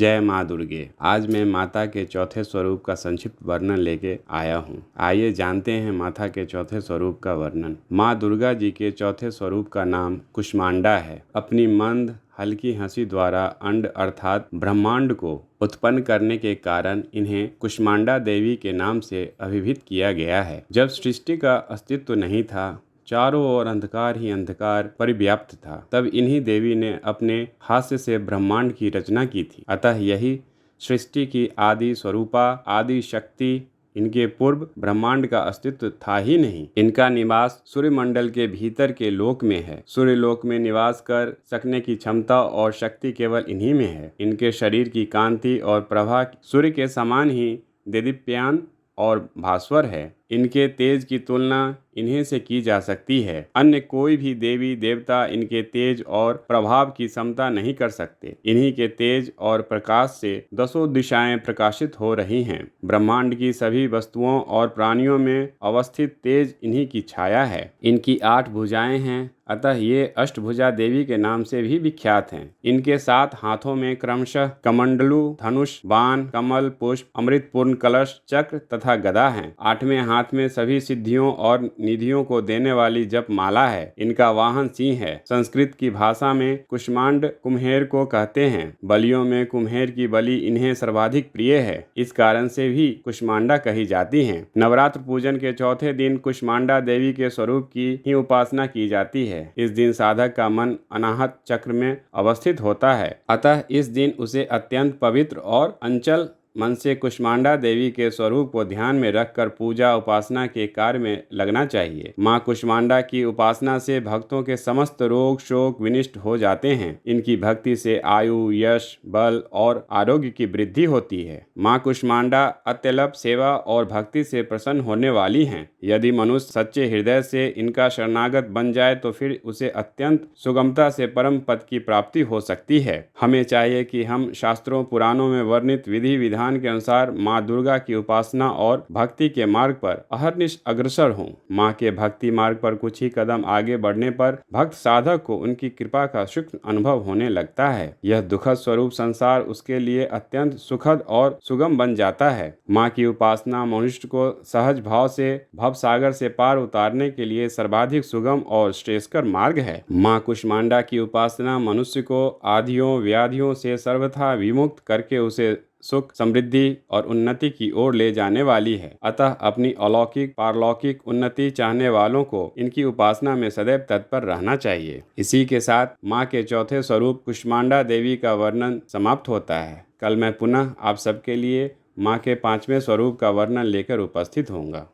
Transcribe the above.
जय माँ दुर्गे। आज मैं माता के चौथे स्वरूप का संक्षिप्त वर्णन लेके आया हूँ। आइए जानते हैं माता के चौथे स्वरूप का वर्णन। माँ दुर्गा जी के चौथे स्वरूप का नाम कुष्मांडा है। अपनी मंद हल्की हंसी द्वारा अंड अर्थात ब्रह्मांड को उत्पन्न करने के कारण इन्हें कुष्मांडा देवी के नाम से अभिहित किया गया है। जब सृष्टि का अस्तित्व नहीं था, चारों ओर अंधकार ही अंधकार परिव्याप्त था, तब इन्हीं देवी ने अपने हास्य से ब्रह्मांड की रचना की थी। अतः यही सृष्टि की आदि स्वरूपा, आदि शक्ति। इनके पूर्व ब्रह्मांड का अस्तित्व था ही नहीं। इनका निवास सूर्यमंडल के भीतर के लोक में है। सूर्य लोक में निवास कर सकने की क्षमता और शक्ति केवल इन्हीं में है। इनके शरीर की कांति और प्रभा सूर्य के समान ही देदीप्यमान और भास्वर है। इनके तेज की तुलना इन्हीं से की जा सकती है। अन्य कोई भी देवी देवता इनके तेज और प्रभाव की समता नहीं कर सकते। इन्हीं के तेज और प्रकाश से दसों दिशाएं प्रकाशित हो रही हैं। ब्रह्मांड की सभी वस्तुओं और प्राणियों में अवस्थित तेज इन्हीं की छाया है। इनकी 8 भुजाएं हैं, अतः ये अष्टभुजा देवी के नाम से भी विख्यात हैं। इनके 7 हाथों में क्रमशः कमंडलू, धनुष, बाण, कमल, पुष्प, अमृतपूर्ण कलश, चक्र तथा गदा हैं। 8वें हाथ में सभी सिद्धियों और निधियों को देने वाली जप माला है। इनका वाहन सिंह है। संस्कृत की भाषा में कुष्मांड कुम्हेर को कहते हैं। बलियों में कुम्हेर की बलि इन्हें सर्वाधिक प्रिय है। इस कारण से भी कुष्मांडा कही जाती हैं। नवरात्र पूजन के चौथे दिन कुष्मांडा देवी के स्वरूप की ही उपासना की जाती है। इस दिन साधक का मन अनाहत चक्र में अवस्थित होता है, अतः इस दिन उसे अत्यंत पवित्र और अंचल मन से कुष्मांडा देवी के स्वरूप को ध्यान में रखकर पूजा उपासना के कार्य में लगना चाहिए। माँ कुष्मांडा की उपासना से भक्तों के समस्त रोग शोक विनिष्ट हो जाते हैं। इनकी भक्ति से आयु, यश, बल और आरोग्य की वृद्धि होती है। माँ कुष्मांडा अत्यल्प सेवा और भक्ति से प्रसन्न होने वाली हैं। यदि मनुष्य सच्चे हृदय से इनका शरणागत बन जाए तो फिर उसे अत्यंत सुगमता से परम पद की प्राप्ति हो सकती है। हमें चाहिए कि हम शास्त्रों पुराणों में वर्णित विधि विधान के अनुसार माँ दुर्गा की उपासना और भक्ति के मार्ग पर अहर्निश अग्रसर हों। माँ के भक्ति मार्ग पर कुछ ही कदम आगे बढ़ने पर भक्त साधक को उनकी कृपा का सूक्ष्म अनुभव होने लगता है। यह दुखद स्वरूप संसार उसके लिए अत्यंत सुखद और सुगम बन जाता है। माँ की उपासना मनुष्य को सहज भाव से भव सागर से पार उतारने के लिए सर्वाधिक सुगम और श्रेयस्कर मार्ग है। माँ कुष्मांडा की उपासना मनुष्य को आधियों व्याधियों से सर्वथा विमुक्त करके उसे सुख, समृद्धि और उन्नति की ओर ले जाने वाली है। अतः अपनी अलौकिक पारलौकिक उन्नति चाहने वालों को इनकी उपासना में सदैव तत्पर रहना चाहिए। इसी के साथ माँ के चौथे स्वरूप कुष्मांडा देवी का वर्णन समाप्त होता है। कल मैं पुनः आप सबके लिए माँ के 5वें स्वरूप का वर्णन लेकर उपस्थित होऊंगा।